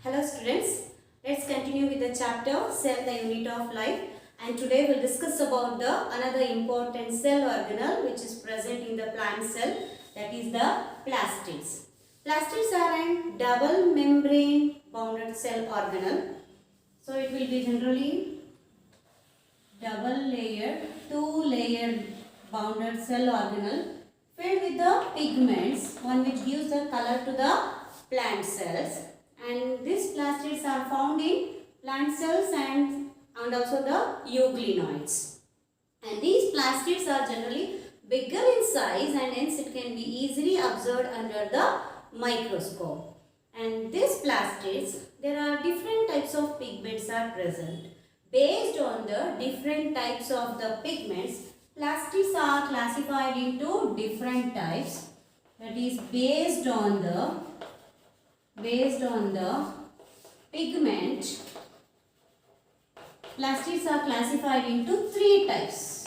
Hello students, let's continue with the chapter Cell, the Unit of Life, and today we'll discuss about the another important cell organelle which is present in the plant cell, that is the plastids. Plastids are a double membrane bounded cell organelle. So it will be generally double layered, two layered bounded cell organelle filled with the pigments, one which gives the color to the plant cells. And these plastids are found in plant cells and also the euglenoids. And these plastids are generally bigger in size and hence it can be easily observed under the microscope. And these plastids, there are different types of pigments are present. Based on the different types of the pigments, plastids are classified into different types. That is based on the pigment, plastids are classified into three types.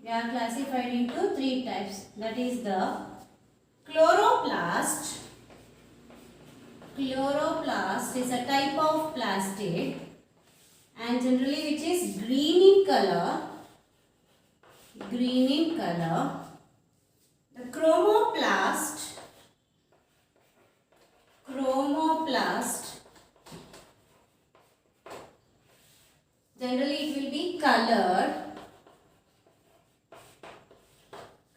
They are classified into three types. That is the chloroplast. Chloroplast is a type of plastid and generally which is green in color. The chromoplast, generally it will be colored,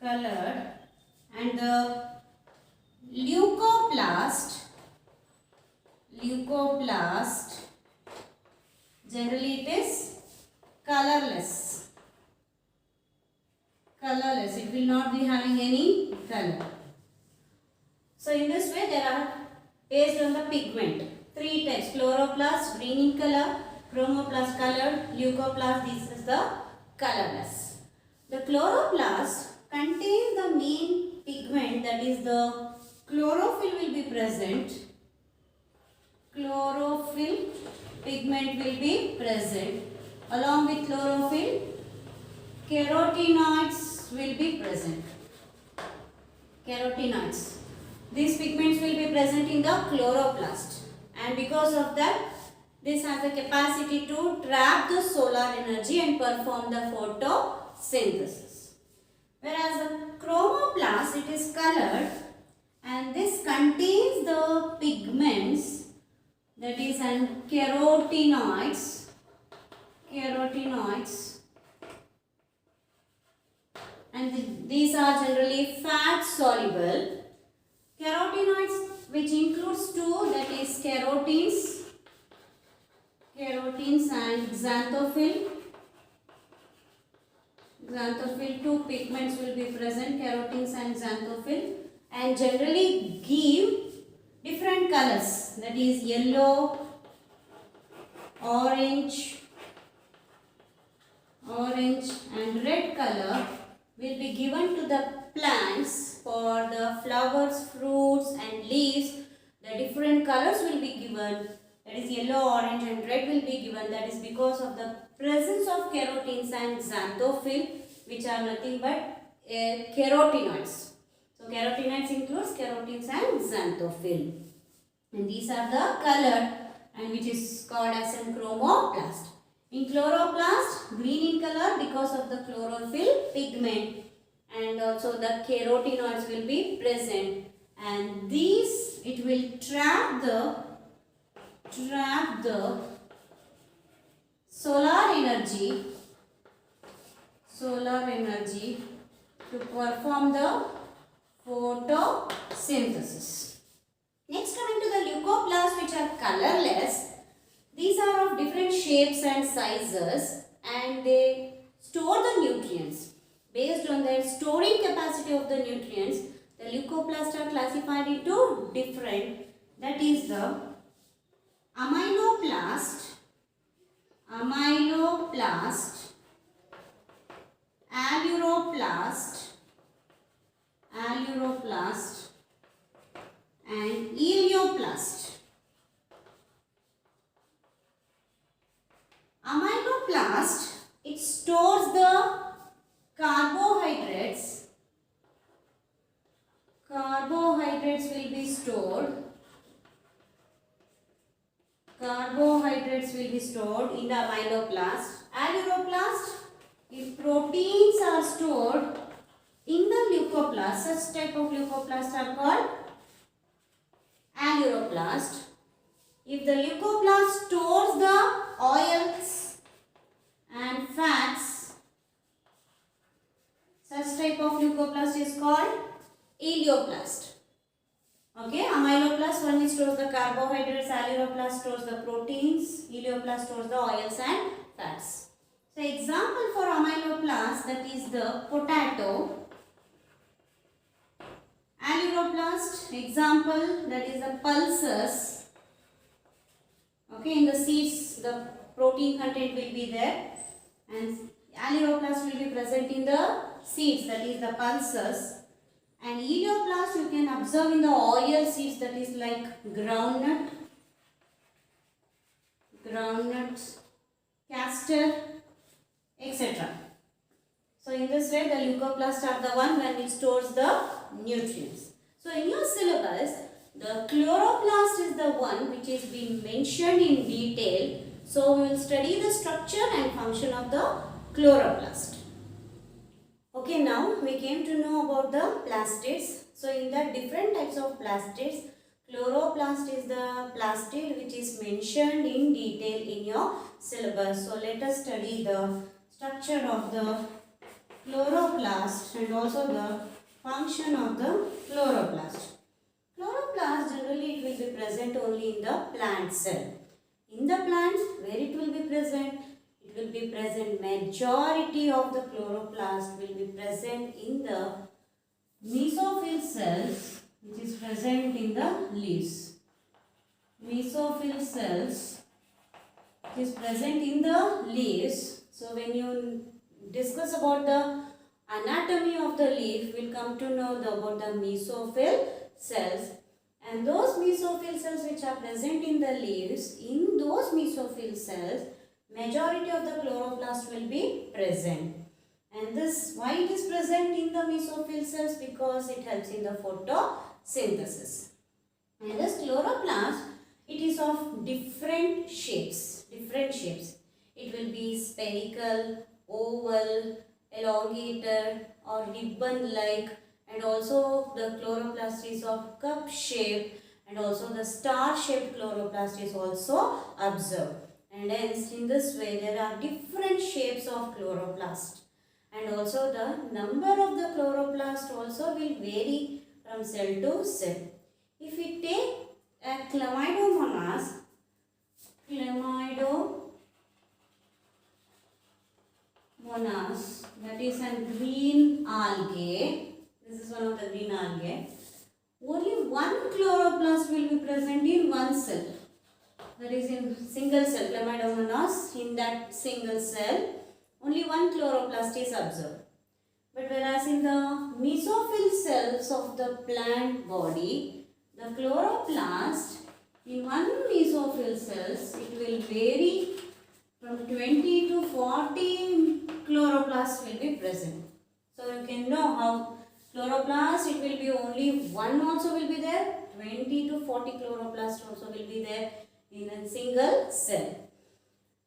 and the leucoplast, generally it is colorless, it will not be having any color. So in this way there are, based on the pigment, three types: chloroplast, green in color; chromoplast, colored; leucoplast, this is the colorless. The chloroplast contains the main pigment, that is the chlorophyll will be present. Chlorophyll pigment will be present. Along with chlorophyll, carotenoids will be present. These pigments will be present in the chloroplast, and because of that, this has the capacity to trap the solar energy and perform the photosynthesis. Whereas the chromoplast, it is colored and this contains the pigments, that is and carotenoids, and these are generally fat soluble. Carotenoids, which includes two, that is carotenes and xanthophyll. Two pigments will be present, carotenes and xanthophyll, and generally give different colors, that is yellow, orange and red color will be given to the plants for the flowers, fruits and leaves. The different colors will be given, that is yellow, orange and red will be given. That is because of the presence of carotenes and xanthophyll, which are nothing but carotenoids. So carotenoids includes carotenes and xanthophyll, and these are the colored, and which is called as a chromoplast. In chloroplast, green in color because of the chlorophyll pigment, and also the carotenoids will be present, and these, it will trap the solar energy to perform the photosynthesis. Next, coming to the leucoplasts, which are colorless. These are of different shapes and sizes, and they store the nutrients. Based on their storing capacity of the nutrients, the leucoplasts are classified into different, that is the amyloplast, alluroplast and elioplast. Amyloplast, it stores the carbohydrates. Carbohydrates will be stored carbohydrates will be stored in the amyloplast. Aleuroplast, if proteins are stored in the leucoplast, such type of leucoplasts are called aleuroplast. If the leucoplast stores the oils and fats, such type of leucoplast is called ileoplast. Okay, amyloplast one which stores the carbohydrates, aleuroplast stores the proteins, ileoplast stores the oils and fats. So example for amyloplast, that is the potato. Aleuroplast example, that is the pulses. Okay, in the seeds the protein content will be there, and aleuroplast will be present in the seeds, that is the pulses. And ileoplast you can observe in the oil seeds, that is like groundnuts, castor, etc. So in this way the leucoplasts are the one when it stores the nutrients. So in your syllabus, the chloroplast is the one which is being mentioned in detail. So we will study the structure and function of the chloroplast. Okay, now we came to know about the plastids. So in the different types of plastids, chloroplast is the plastid which is mentioned in detail in your syllabus. So let us study the structure of the chloroplast and also the function of the chloroplast. Chloroplast generally it will be present only in the plant cell. In the plants, where it will be present? It will be present, majority of the chloroplast will be present in the mesophyll cells which is present in the leaves. Mesophyll cells which is present in the leaves. So when you discuss about the anatomy of the leaf, we will come to know about the mesophyll cells. And those mesophyll cells which are present in the leaves, in those mesophyll cells, majority of the chloroplast will be present. And this, why it is present in the mesophyll cells? Because it helps in the photosynthesis. And this chloroplast, it is of different shapes. It will be spherical, oval, elongated or ribbon-like, and also the chloroplast is of cup shape, and also the star-shaped chloroplast is also observed. And hence in this way there are different shapes of chloroplast, and also the number of the chloroplast also will vary from cell to cell. If we take a chlamydomonas, that is a green algae, this is one of the green algae, only one chloroplast will be present in one cell. That is in single cell, chlamydomonas, in that single cell, only one chloroplast is observed. But whereas in the mesophyll cells of the plant body, the chloroplast in one mesophyll cells, it will vary from 20 to 40 chloroplasts will be present. So you can know how chloroplast, it will be only one also will be there, 20 to 40 chloroplasts also will be there in a single cell.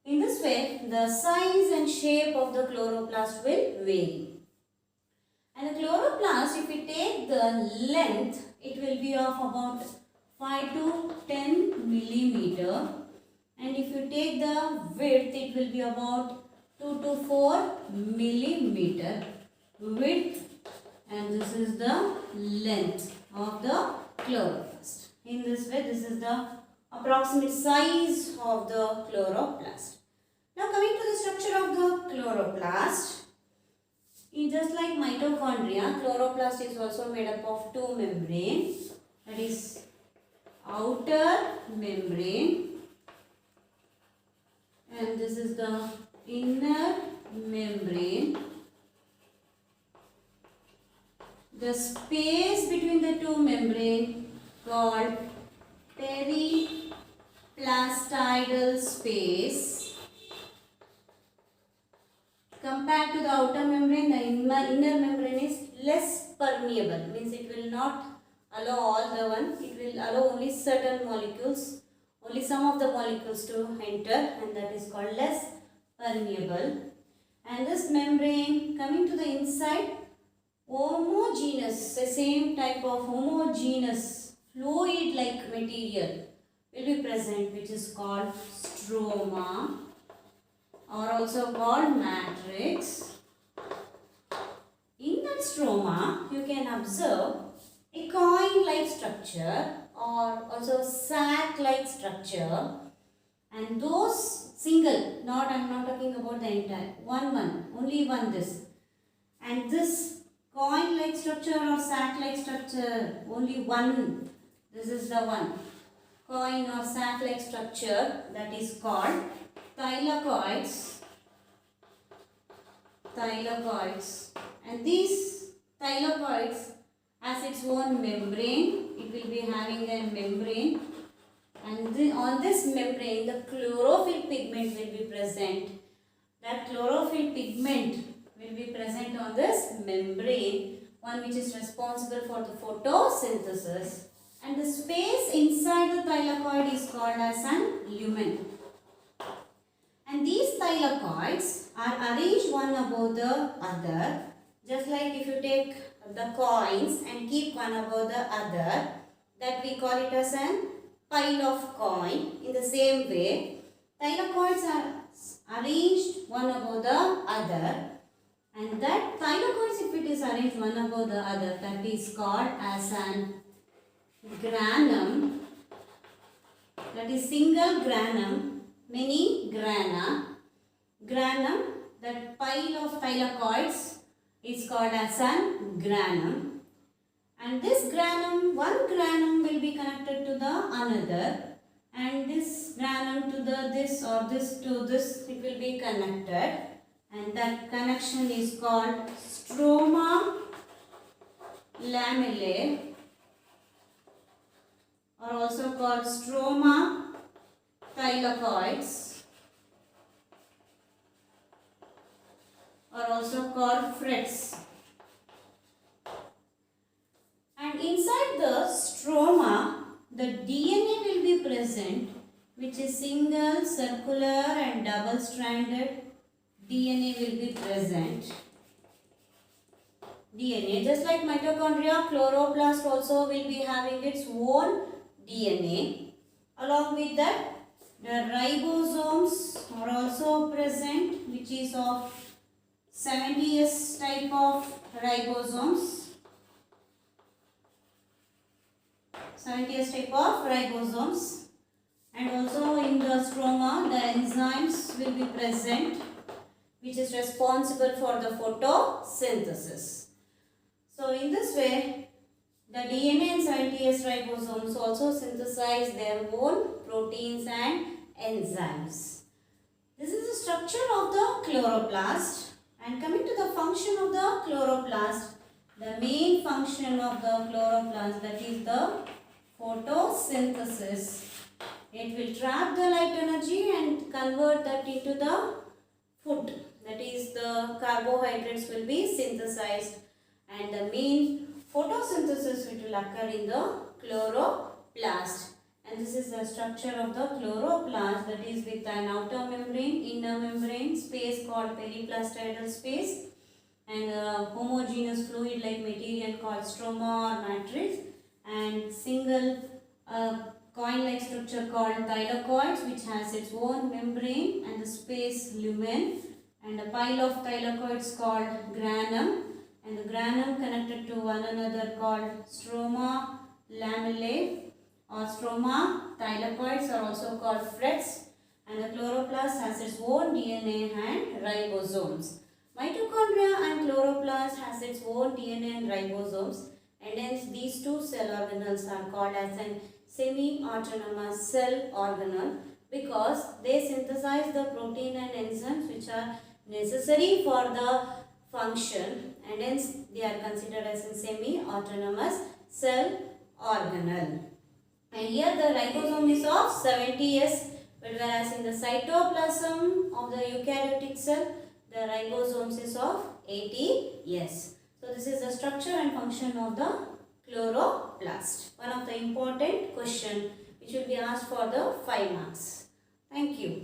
In this way, the size and shape of the chloroplast will vary. And the chloroplast, if we take the length, it will be of about 5 to 10 millimeter. And if you take the width, it will be about 2 to 4 millimeter width. And this is the length of the chloroplast. In this way, this is the approximate size of the chloroplast. Now coming to the structure of the chloroplast, just like mitochondria, chloroplast is also made up of two membranes, that is outer membrane and this is the inner membrane. The space between the two membranes called periplastidal space. Compared to the outer membrane, the inner membrane is less permeable, means it will not allow all the one, it will allow only certain molecules, only some of the molecules to enter, and that is called less permeable. And this membrane coming to the inside, homogeneous, the same type of homogeneous fluid like material will be present, which is called stroma, or also called matrix. In that stroma, you can observe a coin-like structure or also sac-like structure, and those single, I am not talking about the entire, only one this. And this coin-like structure or sac-like structure, only one, this is the one. Coin or sac-like structure, that is called thylakoids. And these thylakoids has its own membrane. It will be having a membrane, and on this membrane the chlorophyll pigment will be present. That chlorophyll pigment will be present on this membrane, one which is responsible for the photosynthesis. And the space inside the thylakoid is called as an lumen. And these thylakoids are arranged one above the other, just like if you take the coins and keep one above the other, that we call it as an pile of coin. In the same way, thylakoids are arranged one above the other, and that thylakoids, if it is arranged one above the other, that is called as an granum. That is single granum, many grana. Granum, that pile of thylakoids, is called as an granum. And this granum, one granum will be connected to the another, and this granum to the this or this to this, it will be connected, and that connection is called stroma lamellae, or also called stroma thylakoids, or also called frets. And inside the stroma, the DNA will be present, which is single, circular and double stranded DNA will be present. DNA, just like mitochondria, chloroplast also will be having its own DNA. Along with that, the ribosomes are also present, which is of 70S type of ribosomes. 70S type of ribosomes. And also in the stroma, the enzymes will be present, which is responsible for the photosynthesis. So in this way, the DNA and 70S ribosomes also synthesize their own proteins and enzymes. This is the structure of the chloroplast. And coming to the function of the chloroplast, the main function of the chloroplast, that is the photosynthesis. It will trap the light energy and convert that into the food. That is, the carbohydrates will be synthesized, and the main photosynthesis which will occur in the chloroplast. And this is the structure of the chloroplast, that is with an outer membrane, inner membrane, space called periplastidal space, and a homogeneous fluid like material called stroma or matrix, and single coin-like structure called thylakoids, which has its own membrane and the space lumen, and a pile of thylakoids called granum, and the granum connected to one another called stroma lamellae, or stroma thylakoids are also called frets, and the chloroplast has its own DNA and ribosomes. Mitochondria and chloroplast has its own DNA and ribosomes, and hence these two cell organelles are called as an semi-autonomous cell organelle, because they synthesize the protein and enzymes which are necessary for the function, and hence they are considered as a semi-autonomous cell organelle. And here the ribosome is of 70S, whereas in the cytoplasm of the eukaryotic cell, the ribosomes is of 80S. So this is the structure and function of the chloroplast. One of the important question which will be asked for the 5 marks. Thank you.